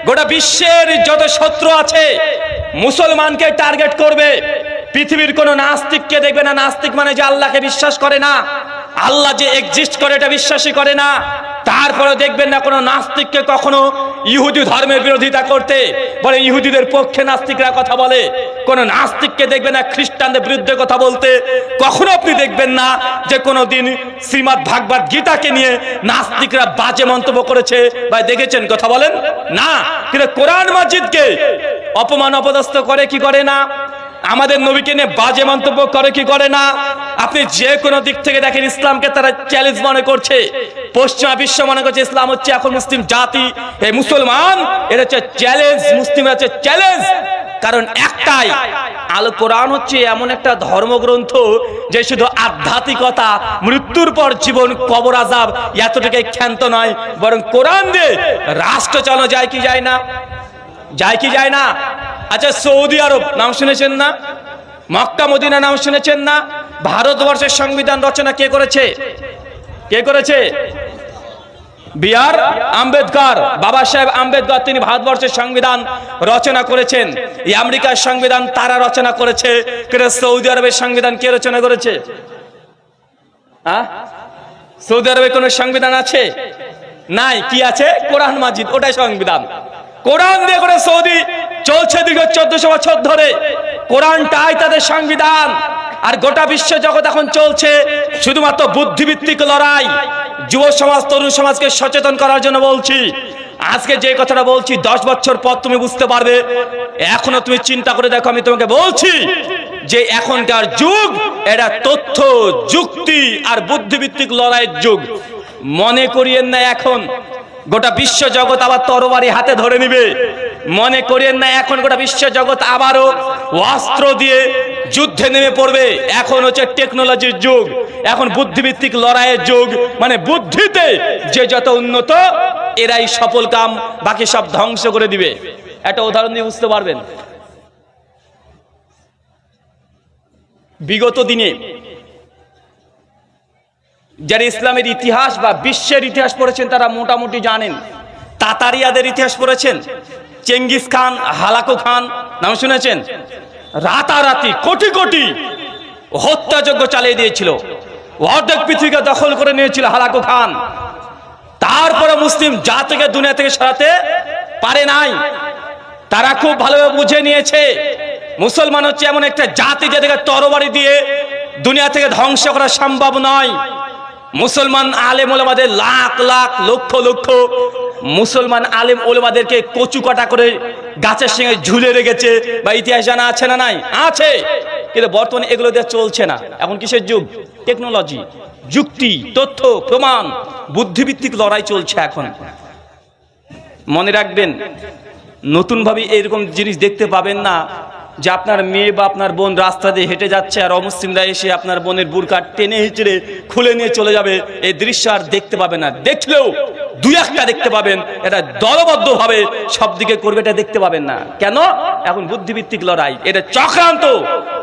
গোটা বিশ্বের যত শত্রু আছে মুসলমানকে টার্গেট করবে। পৃথিবীর কোনো নাস্তিককে দেখবে না, নাস্তিক মানে যে আল্লাহকে বিশ্বাস করে না, আল্লাহ যে এক্সিস্ট করে এটা বিশ্বাসই করে না। তারপরে দেখবেন না কোনো নাস্তিককে কখনো ইহুদি ধর্মের বিরোধিতা করতে, বলে ইহুদিদের পক্ষে নাস্তিকরা কথা বলে। কোনো নাস্তিককে দেখবেন না খ্রিস্টানদের বিরুদ্ধে কথা বলতে। কখনো আপনি দেখবেন না যে কোনো দিন শ্রীমদ্ ভাগবত গীতাকে নিয়ে নাস্তিকরা বাজে মন্তব্য করেছে বা দেখেছেন, কথা বলেন না। কিন্তু কোরআন মাজিদকে অপমান অপদস্থ করে কি করে না? আমাদের নবীকে নিয়ে বাজে মন্তব্য করে কি করে না? আপনি যে কোনো দিক থেকে দেখেন, ইসলামকে তারা চ্যালেঞ্জ মনে করছে। পশ্চিমা বিশ্ব মনে করছে ইসলাম হচ্ছে এখন মুসলিম জাতি, এই মুসলমান এটা হচ্ছে চ্যালেঞ্জ, মুসলিমরা হচ্ছে চ্যালেঞ্জ। কারণ একটাই, আল কোরআন হচ্ছে এমন একটা ধর্মগ্রন্থ যে শুধু আধ্যাত্মিকতা, মৃত্যুর পর জীবন, কবর আযাব এতটুকুই ক্ষান্ত নয়, বরং কোরআন দিয়ে রাষ্ট্র চালানো যায় কি যায় না? যায় কি যায় না? আচ্ছা, সৌদি আরব নাম শুনেছেন না? মক্কা মদিনা নাম শুনেছেন না? ভারতবর্ষের সংবিধান রচনা কে করেছে? কে করেছে? বি.আর. আম্বেদকর, বাবা সাহেব আম্বেদকর, তিনি ভারতবর্ষের সংবিধান রচনা করেছেন। এই আমেরিকার সংবিধান তারা রচনা করেছে, কিন্তু সৌদি আরবের সংবিধান কে রচনা করেছে? সৌদি আরবে কোন সংবিধান আছে? নাই। কি আছে? কোরআন মাজিদ, ওটাই সংবিধান। কোরআন দিয়ে করে সৌদি চলছে দীর্ঘ 1400 বছর ধরে। কোরআনটাই তাদের সংবিধান। আর গোটা বিশ্ব জগৎ এখন চলছে শুধুমাত্র বুদ্ধিভিত্তিক লড়াই। যুব সমাজ, তরুণ সমাজকে সচেতন করার জন্য বলছি। আজকে যে কথাটা বলছি 10 বছর পর তুমি বুঝতে পারবে। এখনো তুমি চিন্তা করে দেখো, আমি তোমাকে বলছি যে এখনকার যুগ এটা তথ্য, যুক্তি আর বুদ্ধিভিত্তিক লড়াইয়ের যুগ। মনে করিয়েন না এখন গোটা বিশ্ব জগৎ আবার তরবারি হাতে ধরে নিবে। মনে করিয়েন না এখন গোটা বিশ্ব জগৎ আবারও অস্ত্র দিয়ে যুদ্ধে নেমে পড়বে। এখন হচ্ছে টেকনোলজির যুগ, এখন বুদ্ধিভিত্তিক লড়াইয়ের যুগ। মানে বুদ্ধিতে যে যত উন্নত, এরাই সফল কাম, বাকি সব ধ্বংস করে দিবে। একটা উদাহরণ দিয়ে বুঝতে পারবেন। বিগত দিনে যারা ইসলামের ইতিহাস বা বিশ্বের ইতিহাস পড়েছেন তারা মোটামুটি জানেন। তাতারিয়াদের ইতিহাস পড়েছেন, চেঙ্গিস খান, হালাকু খান নাম শুনেছেন? রাতারাতি কোটি কোটি হত্যাযজ্ঞ চালিয়ে দিয়েছিল, অর্ধেক পৃথিবীকে দখল করে নিয়েছিল হালাকু খান। তারপরে মুসলিম জাতিকে দুনিয়া থেকে সরাতে পারে নাই। তারা খুব ভালোভাবে বুঝে নিয়েছে মুসলমান হচ্ছে এমন একটা জাতি যাদেরকে তরবারি দিয়ে দুনিয়া থেকে ধ্বংস করা সম্ভব নয়। মুসলমান আলেম ওলামাদের লাখ লাখ লক্ষ লক্ষ মুসলমান আলেম ওলামাদেরকে কচু কাটা করে গাছের সঙ্গে ঝুলে রেখেছে, বা ইতিহাস জানা আছে না? নাই, আছে। কিন্তু বর্তমানে এগুলো দিয়ে চলছে না। এখন কিসের যুগ? টেকনোলজি, যুক্তি, তথ্য, প্রমাণ, বুদ্ধিভিত্তিক লড়াই চলছে এখন। মনে রাখবেন, নতুন ভাবে এরকম জিনিস দেখতে পাবেন না যে আপনার মেয়ে বা আপনার বোন রাস্তা দিয়ে হেঁটে যাচ্ছে আর অমুসলিমরা এসে আপনার বোনের বুরকা টেনে হিচড়ে খুলে নিয়ে চলে যাবে। এই দৃশ্য আর দেখতে পাবেন না। দেখলেও দুই একটা দেখতে পাবেন, এটা দলবদ্ধ ভাবে সব দিকে করবে, এটা দেখতে পাবেন না। কেন? এখন বুদ্ধিভিত্তিক লড়াই, এটা চক্রান্ত।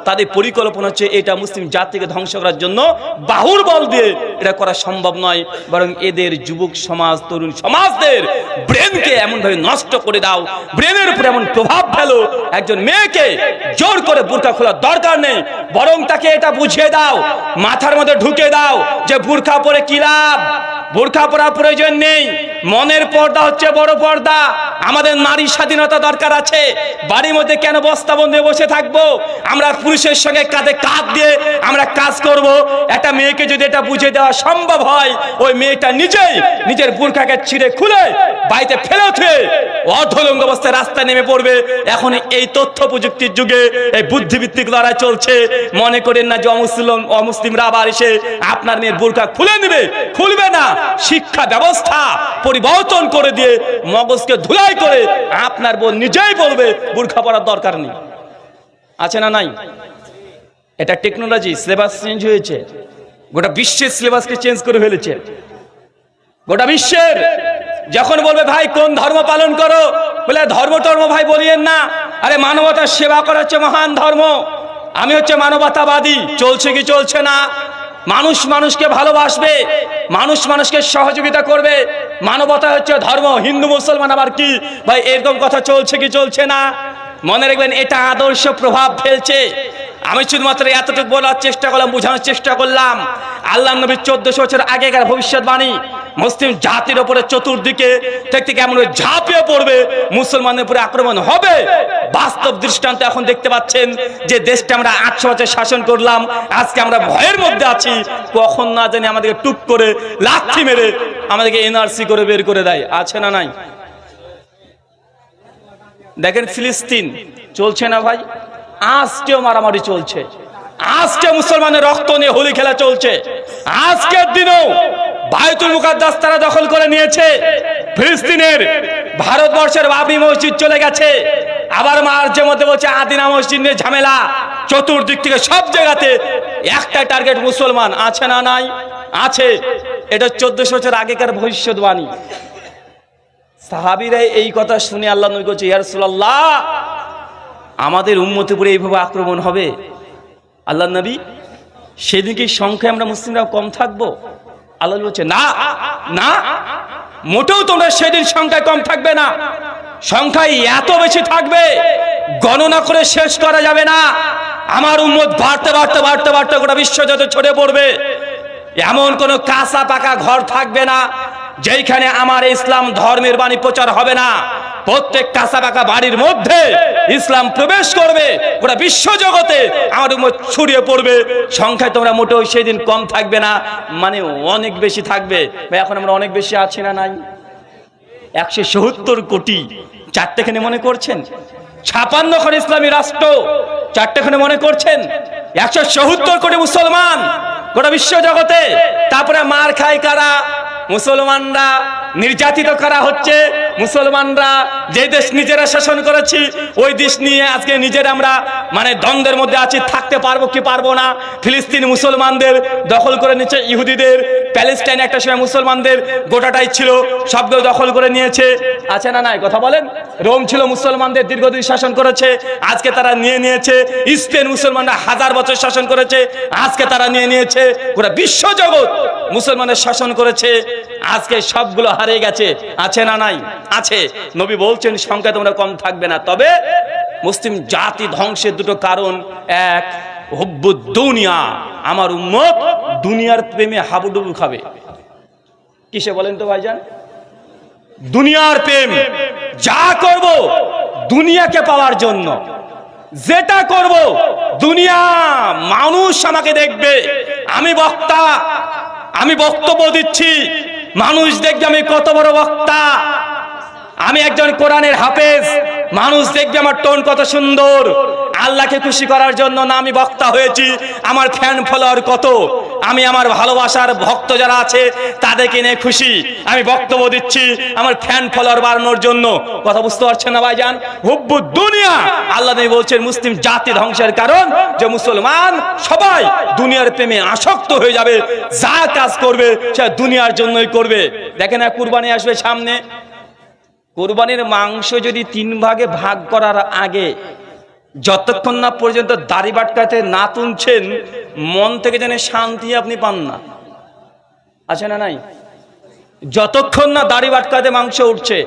তাদের পরিকল্পনা হচ্ছে এটা মুসলিম জাতিকে ধ্বংস করার জন্য। বাহুর বল দিয়ে এটা করা সম্ভব নয়, বরং এদের যুবক সমাজ, তরুণ সমাজদের ব্রেনকে এমন ভাবে নষ্ট করে দাও, ব্রেনের উপর এমন প্রভাব ফেলো, একজন মেয়েকে জোর করে বুরকা খোলার দরকার নেই, বরং তাকে এটা বুঝিয়ে দাও, মাথার মধ্যে ঢুকে দাও যে বুরকা পরে কি লাভ, বুরকা পরার প্রয়োজন নেই। মনের পর্দা হচ্ছে বড় পর্দা। আমাদের নারী স্বাধীনতা দরকার আছে। বাড়ির মধ্যে কেন বস্তাবন্ধে বসে থাকবো? আমরা পুরুষের সঙ্গে কাঁধে কাঁধ দিয়ে আমরা কাজ করব। একটা মেয়েকে যদি এটা বুঝে দেওয়া সম্ভব হয়, ওই মেয়েটা নিজেই নিজের বুরকাকে ছিঁড়ে খুলে বাড়িতে ফেলে থুয়ে অর্ধলঙ্গ অবস্থায় রাস্তায় নেমে পড়বে। এখন এই তথ্য প্রযুক্তির যুগে এই বুদ্ধিভিত্তিক লড়াই চলছে। মনে করেন না যে অমুসলিমরা আবার এসে আপনার মেয়ের বুরকা খুলে নেবে, খুলবে না। শিক্ষা ব্যবস্থা পরিবর্তন করে দিয়ে মগজকে ধুলাই করে আপনার বোন নিজেই বলবে বুরকা পরার দরকার নেই। আছে না? নাই। এটা টেকনোলজি, সিলেবাস চেঞ্জ হয়েছে। গোটা বিশ্বের সিলেবাসকে চেঞ্জ করে ফেলেছে। গোটা বিশ্বের যখন বলবে ভাই কোন ধর্ম পালন করো, বলে ধর্ম টর্ম ভাই বলিয়েন না। আরে মানবতার সেবা করা হচ্ছে মহান ধর্ম, আমি হচ্ছে মানবতাবাদী। চলছে কি চলছে না? মানুষ মানুষকে ভালোবাসবে, মানুষ মানুষকে সহযোগিতা করবে, মানবতা হচ্ছে ধর্ম। হিন্দু মুসলমান আবার কি ভাই এরকম কথা চলছে কি চলছে না? মনে রাখবেন এটা আদর্শ প্রভাব ফেলছে। আমি শুধুমাত্র এতটুকু বলার চেষ্টা করলাম, বোঝানোর চেষ্টা করলাম আল্লাহ নবীর 1400 বছর আগেকার ভবিষ্যৎবাণী মুসলিম জাতির উপরে চতুর্দিকে থেকে কেমন ঝাঁপিয়ে পড়বে, মুসলমানদের উপরে আক্রমণ হবে। বাস্তব দৃষ্টান্ত এখন দেখতে পাচ্ছেন যে দেশটা আমরা 800 বছর শাসন করলাম, আজকে আমরা ভয়ের মধ্যে আছি। কখন না জানি আমাদেরকে টুক করে লাথি মেরে আমাদেরকে এনআরসি করে বের করে দেয়, আছে না নাই? দেখেন ফিলিস্তিন চলছে না ভাই, আজকেও মারামারি চলছে, আজকে মুসলমানের রক্ত নিয়ে হোলি খেলা চলছে। আজকের দিনেও বায়তুল মুকাদ্দাস তারা দখল করে নিয়েছে। ফিলিস্তিনের ভারতবর্ষের বাবরি মসজিদ চলে গেছে, আবার মার্চের মধ্যে বলছে আদিনা মসজিদ নিয়ে ঝামেলা। চতুর্দিক থেকে সব জায়গাতে একটা টার্গেট মুসলমান, আছে না নাই? আছে। এটা 1400 বছর আগেকার ভবিষ্যৎবাণী। সাহাবীরা এই কথা শুনে আল্লাহ নবী বলছে, ইয়া রাসূলুল্লাহ আমাদের উম্মতের উপরে এইভাবে আক্রমণ হবে? আল্লাহ নবী সেদিন কি সংখ্যায় আমরা মুসলিমরা কম থাকবো? আল্লাহ বলছে না না, মোটেও তোমরা সেদিন সংখ্যায় কম থাকবে না, সংখ্যায় এত বেশি থাকবে গণনা করে শেষ করা যাবে না। আমার উম্মত বাড়তে বাড়তে বাড়তে বাড়তে গোটা বিশ্ব যত ছড়িয়ে পড়বে, এমন কোনো কাঁচা পাকা ঘর থাকবে না যেখানে আমার ইসলাম ধর্মের বাণী প্রচার হবে না। প্রত্যেক কাঁচা পাকা বাড়ির মধ্যে ইসলাম প্রবেশ করবে, গোটা বিশ্ব জগতে আমার উম্মত ছড়িয়ে পড়বে। সংখ্যায় তোমরা মোটেও সেদিন কম থাকবে না, মানে অনেক বেশি থাকবে। এখন আমরা অনেক বেশি আছি না নাই? 170 কোটি, চারটেখানে মনে করছেন? 56 খন ইসলামী রাষ্ট্র, চারটেখানে মনে করছেন? 170 কোটি মুসলমান গোটা বিশ্ব জগতে। তারপরে মার খায় কারা? মুসলমানরা। নির্যাতিত করা হচ্ছে মুসলমানরা। যে দেশ নিজেরা শাসন করেছি ওই দেশ নিয়ে আজকে নিজেরা আমরা মানে দ্বন্দ্বের মধ্যে আছি, থাকতে পারবো কি পারবো না। ফিলিস্তিন মুসলমানদের দখল করে নিচ্ছে ইহুদিদের, প্যালেস্টাইন একটা সময় মুসলমানদের গোটাটাই ছিল, সবগুলো দখল করে নিয়েছে, আছে না নাই? কথা বলেন। রোম ছিল মুসলমানদের, দীর্ঘদিন শাসন করেছে, আজকে তারা নিয়ে নিয়েছে। স্পেন মুসলমানরা 1000 বছর শাসন করেছে, আজকে তারা নিয়ে নিয়েছে। গোটা বিশ্ব জগৎ মুসলমানের শাসন করেছে, আজকে সবগুলো হারিয়ে গেছে, আছে না নাই? আছে। নবী বলছেন সংখ্যা তোমরা কম থাকবে না। তবে মুসলিম জাতি ধ্বংসের দুটো কারণ, এক হুব্বুদ দুনিয়া, আমার উম্মত দুনিয়ার প্রেমে হাবুডুবু খাবে। কিসে বলেন তো ভাইজান? দুনিয়ার প্রেম। যা করব দুনিয়াকে পাওয়ার জন্য, যেটা করব দুনিয়া, মানুষ আমাকে দেখবে, আমি বক্তা, আমি বক্তব্য দিচ্ছি, মানুষ দেখবে আমি কত বড় বক্তা, আমি একজন কোরআনের হাফেজ, মানুষ দেখবে আমার টোন কত সুন্দর। আল্লাহকে খুশি করার জন্য না আমি বক্তা হয়েছি, আমার ফ্যান ফলোয়ার কত, আমি আমার ভালোবাসার ভক্ত যারা আছে তাদেরকে নিয়ে খুশি, আমি বক্তব্য দিচ্ছি আমার ফ্যান ফলোয়ার বাড়ানোর জন্য। কথা বুঝতে পারছেন না ভাইজান? হুব্বুদ দুনিয়া। আল্লাহ নবী বলছেন মুসলিম জাতি ধ্বংসের কারণ যে মুসলমান সবাই দুনিয়ার প্রেমে আসক্ত হয়ে যাবে, যা কাজ করবে সে দুনিয়ার জন্যই করবে। দেখেন না কুরবানি আসবে সামনে, কুরবানির মাংস যদি 3 ভাগে ভাগ করার আগে যতক্ষণ না পর্যন্ত দাড়ি বাটকাতে না তুলছেন, মন থেকে যেন শান্তি আপনি পান না, আছে না নাই? যতক্ষণ না দাড়ি বাটকাতে মাংস উঠছে,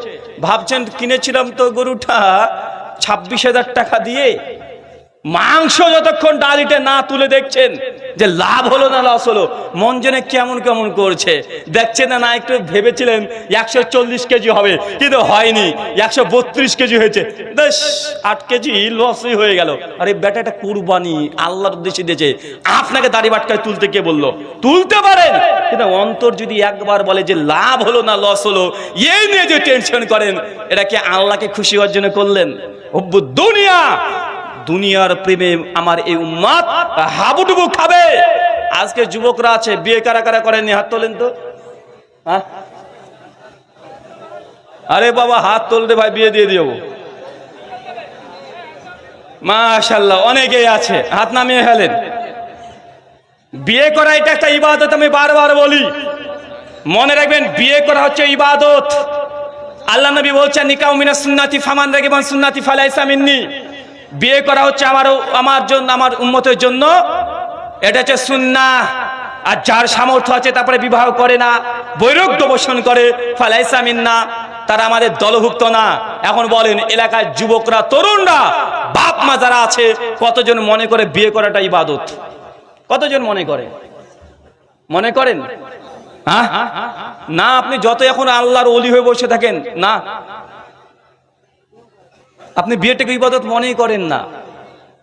ভাবছেন কিনেছিলাম তো গরুটা 26,000 টাকা দিয়ে, মাংস যতক্ষণ ডালিতে না তুলে দেখছেন যে লাভ হলো না লস হলো, মন যেন কেমন কেমন করছে। দেখছেন না, একটু ভেবেছিলেন 140 কেজি হবে, কিন্তু হয়নি, 132 কেজি হয়েছে, 8 কেজি লসই হয়ে গেল। আরে বেটা, এটা কুরবানি, আল্লাহর উদ্দেশ্যে দিয়েছে, আপনাকে দাড়ি বাটকায় তুলতে কে বললো? তুলতে পারেন, কিন্তু অন্তর যদি একবার বলে যে লাভ হলো না লস হলো, এই নিয়ে যে টেনশন করেন, এটা কি আল্লাহকে খুশি হওয়ার জন্য করলেন? হুব্বুদ দুনিয়া, দুনিয়ার প্রেমে আমার এই উম্মত হাবুডুবু খাবে। আজকে যুবকরা আছে, বিয়ে কারা কারা করেননি? হাত তোলেন তো। আরে বাবা হাত তোলতে ভাই, বিয়ে দিয়ে দিও। মাশাআল্লাহ, অনেকেই আছে, হাত নামিয়ে ফেলেন। বিয়ে করা এটা একটা ইবাদত, আমি বারবার বলি, মনে রাখবেন বিয়ে করা হচ্ছে ইবাদত। আল্লাহ নবী বলছেন নিকাউ মিনাস সুন্নাতি ফামান রাগিবান সুন্নাতি ফালাইসা মিন্নি। বিয়ে করা হচ্ছে আমার জন্য, আমার উম্মতের জন্য, এটা হচ্ছে সুন্নাহ। আর যার সামর্থ্য আছে তারপরে বিবাহ করে না, বৈরাগ্য পোষণ করে, ফালাইসা মিন্না, তারা আমাদের দলভুক্ত না। এখন বলেন এলাকার যুবকরা, তরুণরা, বাপ মা যারা আছে, কতজন মনে করে বিয়ে করাটা ইবাদত? কতজন মনে করেন? হ্যাঁ না, আপনি যত এখন আল্লাহর ওলি হয়ে বসে থাকেন না, আপনি বিয়েটাকে ইবাদত মনেই করেন না।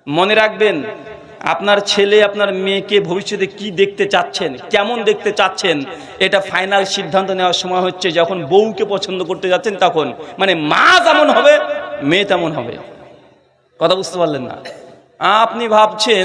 মনে রাখবেন, আপনার ছেলে আপনার মেয়েকে ভবিষ্যতে কি দেখতে চাচ্ছেন, কেমন দেখতে চাচ্ছেন, এটা ফাইনাল সিদ্ধান্ত নেওয়ার সময় হচ্ছে যখন বউকে পছন্দ করতে যাচ্ছেন তখন। মানে মা যেমন হবে মেয়ে তেমন হবে। কথা বুঝতে পারলেন না? আপনি ভাবছেন